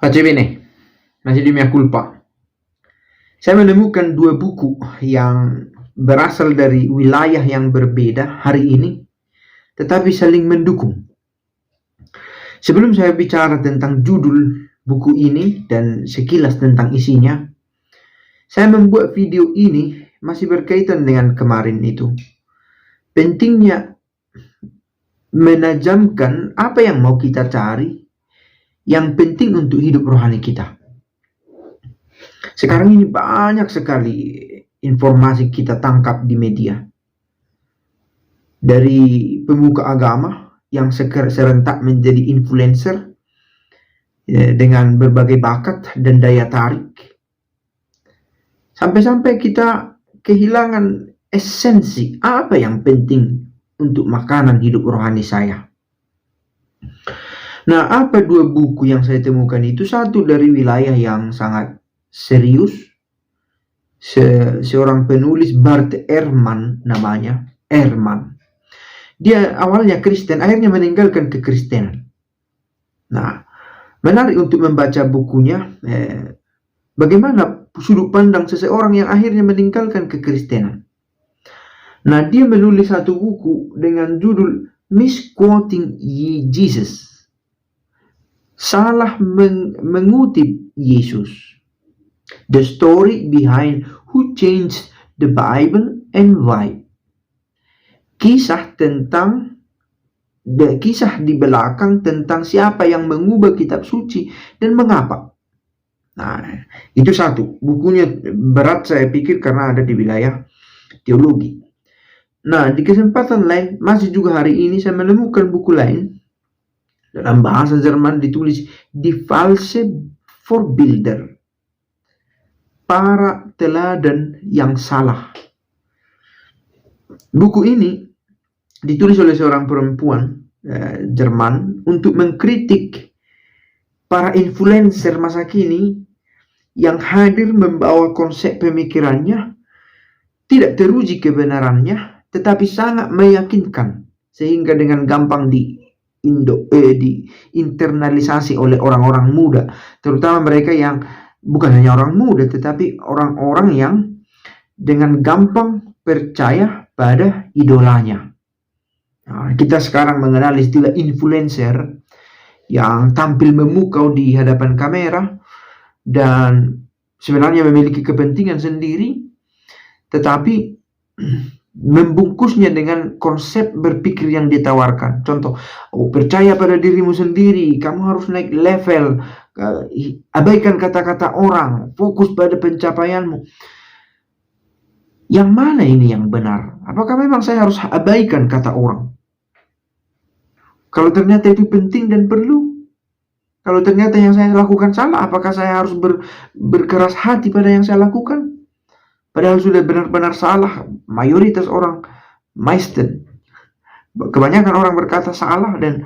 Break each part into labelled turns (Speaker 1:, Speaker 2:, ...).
Speaker 1: Oggi bene, masih di Mea Culpa. Saya menemukan dua buku yang berasal dari wilayah yang berbeda hari ini, tetapi saling mendukung. Sebelum saya bicara tentang judul buku ini dan sekilas tentang isinya, saya membuat video ini masih berkaitan dengan kemarin itu. Pentingnya menajamkan apa yang mau kita cari, yang penting untuk hidup rohani kita. Sekarang ini banyak sekali informasi kita tangkap di media. Dari pemuka agama yang serentak menjadi influencer dengan berbagai bakat dan daya tarik. Sampai-sampai kita kehilangan esensi apa yang penting untuk makanan hidup rohani saya. Nah, apa dua buku yang saya temukan itu? Satu dari wilayah yang sangat serius, seorang penulis, Bart Ehrman namanya, Ehrman. Dia awalnya Kristen, akhirnya meninggalkan kekristenan. Nah, menarik untuk membaca bukunya, bagaimana sudut pandang seseorang yang akhirnya meninggalkan kekristenan. Nah, dia menulis satu buku dengan judul Misquoting Jesus. Salah mengutip Yesus. The story behind who changed the Bible and why. Kisah di belakang tentang siapa yang mengubah kitab suci dan mengapa. Nah, itu satu. Bukunya berat saya pikir karena ada di wilayah teologi. Nah, di kesempatan lain, masih juga hari ini saya menemukan buku lain dalam bahasa Jerman ditulis Die Falsche Vorbilder, para teladan yang salah. Buku ini ditulis oleh seorang perempuan Jerman untuk mengkritik para influencer masa kini yang hadir membawa konsep pemikirannya tidak teruji kebenarannya, tetapi sangat meyakinkan sehingga dengan gampang diinternalisasi oleh orang-orang muda, terutama mereka yang bukan hanya orang muda tetapi orang-orang yang dengan gampang percaya pada idolanya. Nah, kita sekarang mengenal istilah influencer yang tampil memukau di hadapan kamera dan sebenarnya memiliki kepentingan sendiri, tetapi membungkusnya dengan konsep berpikir yang ditawarkan. Contoh, percaya pada dirimu sendiri, kamu harus naik level, abaikan kata-kata orang, fokus pada pencapaianmu. Yang mana ini yang benar? Apakah memang saya harus abaikan kata orang? Kalau ternyata itu penting dan perlu, kalau ternyata yang saya lakukan salah, apakah saya harus berkeras hati pada yang saya lakukan? Padahal sudah benar-benar salah. Mayoritas orang, meisten, kebanyakan orang berkata salah dan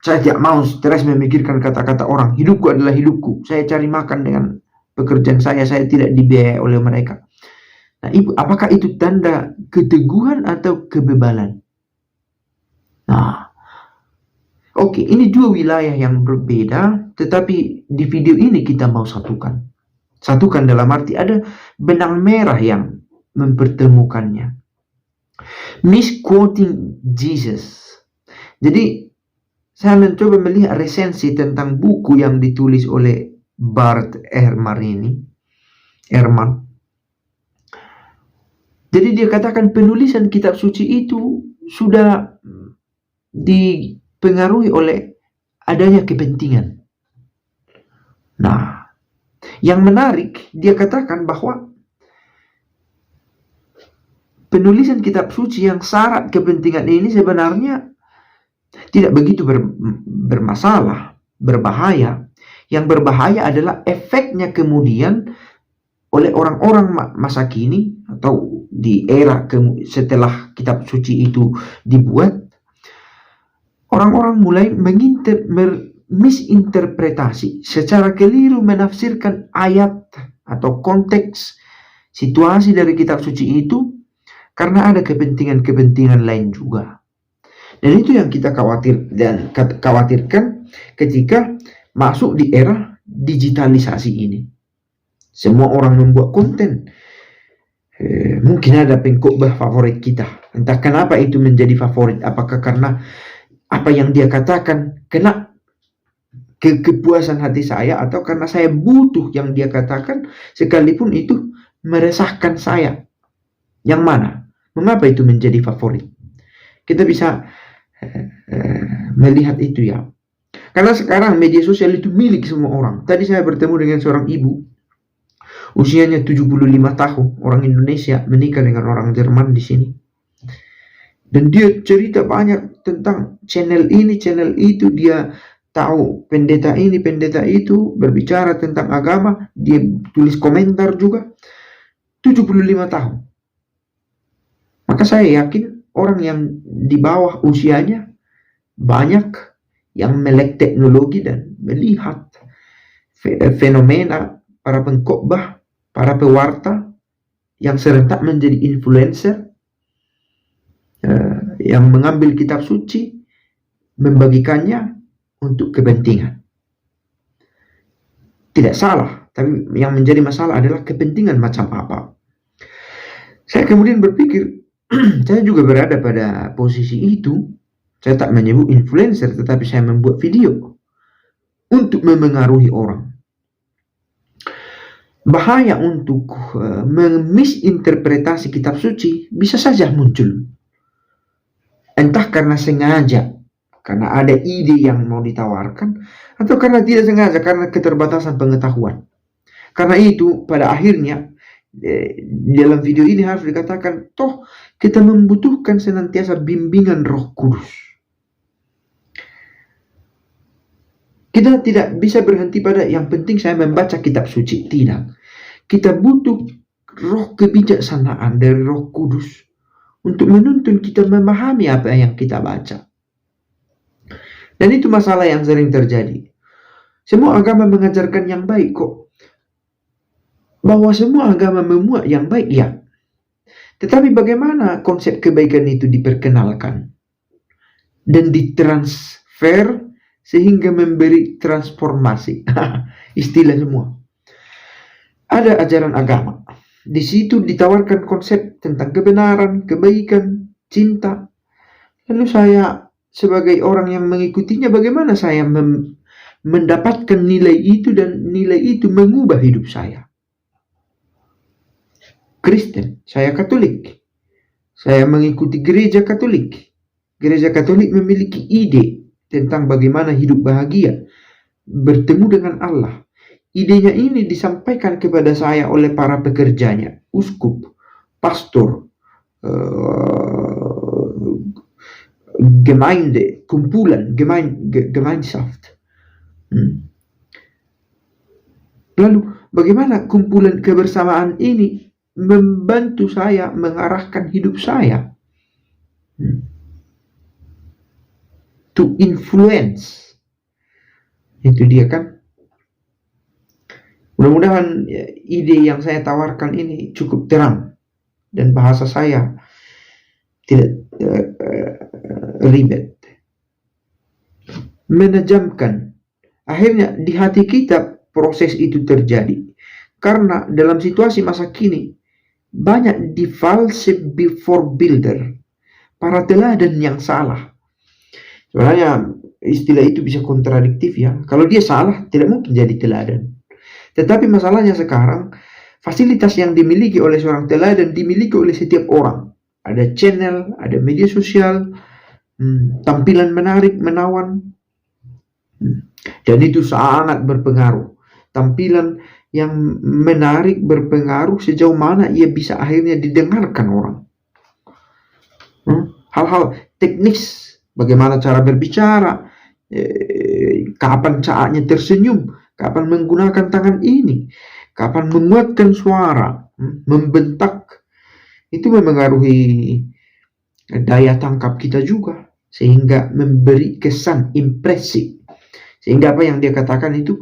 Speaker 1: saya tidak mau stres memikirkan kata-kata orang. Hidupku adalah hidupku. Saya cari makan dengan pekerjaan saya tidak dibiayai oleh mereka. Nah, apakah itu tanda keteguhan atau kebebalan? Nah, oke, ini dua wilayah yang berbeda, tetapi di video ini kita mau satukan. Satukan dalam arti ada benang merah yang mempertemukannya. Misquoting Jesus. Jadi saya mencoba melihat resensi tentang buku yang ditulis oleh Bart Ehrman ini. Jadi dia katakan penulisan kitab suci itu sudah dipengaruhi oleh adanya kepentingan. Nah, yang menarik, dia katakan bahwa penulisan kitab suci yang syarat kepentingan ini sebenarnya tidak begitu bermasalah, berbahaya. Yang berbahaya adalah efeknya kemudian oleh orang-orang masa kini atau di era setelah kitab suci itu dibuat, orang-orang mulai misinterpretasi, secara keliru menafsirkan ayat atau konteks situasi dari kitab suci itu karena ada kepentingan-kepentingan lain juga. Dan itu yang kita khawatirkan ketika masuk di era digitalisasi ini. Semua orang membuat konten. Mungkin ada pengkhotbah favorit kita. Entah kenapa itu menjadi favorit. Apakah karena apa yang dia katakan kena kepuasan hati saya, atau karena saya butuh yang dia katakan sekalipun itu meresahkan saya. Yang mana? Mengapa itu menjadi favorit? Kita bisa melihat itu ya. Karena sekarang media sosial itu milik semua orang. Tadi saya bertemu dengan seorang ibu, usianya 75 tahun, orang Indonesia, menikah dengan orang Jerman di sini. Dan dia cerita banyak tentang channel ini, channel itu. Dia tahu pendeta ini, pendeta itu, berbicara tentang agama. Dia tulis komentar juga. 75 tahun. Maka saya yakin orang yang di bawah usianya banyak yang melek teknologi dan melihat fenomena para pengkhotbah, para pewarta yang serentak menjadi influencer, yang mengambil kitab suci, membagikannya untuk kepentingan. Tidak salah, tapi yang menjadi masalah adalah kepentingan macam apa. Saya kemudian berpikir, saya juga berada pada posisi itu. Saya tak menyebut influencer, tetapi saya membuat video untuk memengaruhi orang. Bahaya untuk memisinterpretasi kitab suci bisa saja muncul. Entah karena sengaja, karena ada ide yang mau ditawarkan, atau karena tidak sengaja, karena keterbatasan pengetahuan. Karena itu, pada akhirnya, dalam video ini harus dikatakan, toh kita membutuhkan senantiasa bimbingan Roh Kudus. Kita tidak bisa berhenti pada yang penting saya membaca kitab suci. Tidak. Kita butuh roh kebijaksanaan dari Roh Kudus untuk menuntun kita memahami apa yang kita baca. Dan itu masalah yang sering terjadi. Semua agama mengajarkan yang baik kok. Bahwa semua agama memuat yang baik, ya. Tetapi bagaimana konsep kebaikan itu diperkenalkan dan ditransfer sehingga memberi transformasi? Istilah semua. Ada ajaran agama. Di situ ditawarkan konsep tentang kebenaran, kebaikan, cinta. Lalu saya sebagai orang yang mengikutinya, bagaimana saya mendapatkan nilai itu dan nilai itu mengubah hidup saya? Kristen, saya Katolik. Saya mengikuti gereja Katolik. Gereja Katolik memiliki ide tentang bagaimana hidup bahagia, bertemu dengan Allah. Idenya ini disampaikan kepada saya oleh para pekerjanya, uskup, pastor, Gemeinde, kumpulan, Gemeinschaft. Lalu bagaimana kumpulan kebersamaan ini membantu saya mengarahkan hidup saya? To influence. Itu dia kan. Mudah-mudahan ide yang saya tawarkan ini cukup terang dan bahasa saya tidak ribet, menajamkan. Akhirnya di hati kita proses itu terjadi karena dalam situasi masa kini banyak di false before builder, para teladan yang salah. Sebenarnya istilah itu bisa kontradiktif ya. Kalau dia salah, tidak mungkin jadi teladan. Tetapi masalahnya sekarang, fasilitas yang dimiliki oleh seorang teladan dimiliki oleh setiap orang. Ada channel, ada media sosial, tampilan menarik, menawan. Dan itu sangat berpengaruh. Tampilan yang menarik berpengaruh sejauh mana ia bisa akhirnya didengarkan orang. Hal-hal teknis, bagaimana cara berbicara, kapan saatnya tersenyum, kapan menggunakan tangan ini, kapan menguatkan suara, membentak, itu memengaruhi daya tangkap kita juga, sehingga memberi kesan, impresi, sehingga apa yang dia katakan itu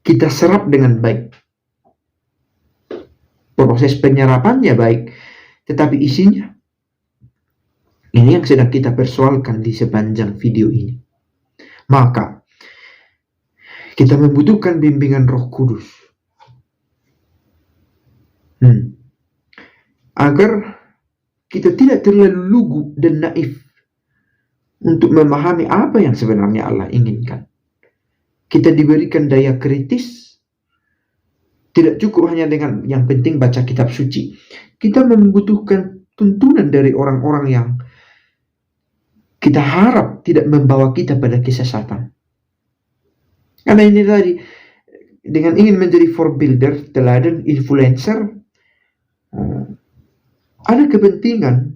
Speaker 1: kita serap dengan baik. Proses penyerapannya baik, tetapi isinya, ini yang sedang kita persoalkan di sepanjang video ini. Maka, Kita membutuhkan bimbingan Roh Kudus. Agar kita tidak terlalu lugu dan naif untuk memahami apa yang sebenarnya Allah inginkan. Kita diberikan daya kritis. Tidak cukup hanya dengan yang penting baca kitab suci. Kita membutuhkan tuntunan dari orang-orang yang kita harap tidak membawa kita pada kesesatan. Karena ini tadi, dengan ingin menjadi forbuilder, teladan, influencer, ada kepentingan.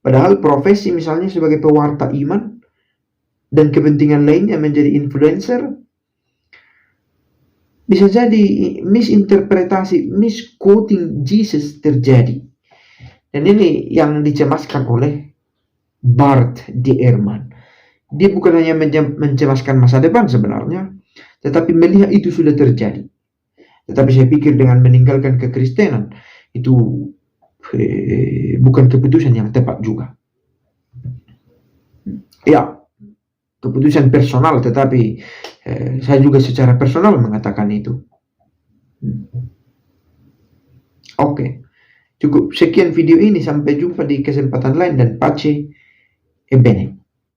Speaker 1: Padahal profesi misalnya sebagai pewarta iman dan kepentingan lainnya menjadi influencer, bisa jadi misinterpretasi, misquoting Jesus terjadi. Dan ini yang dicemaskan oleh Bart D. Ehrman. Dia bukan hanya mencemaskan masa depan sebenarnya, tetapi melihat itu sudah terjadi. Tetapi saya pikir dengan meninggalkan kekristenan, itu bukan keputusan yang tepat juga. Ya, keputusan personal, tetapi saya juga secara personal mengatakan itu. Oke. Cukup sekian video ini, sampai jumpa di kesempatan lain dan pace e bene.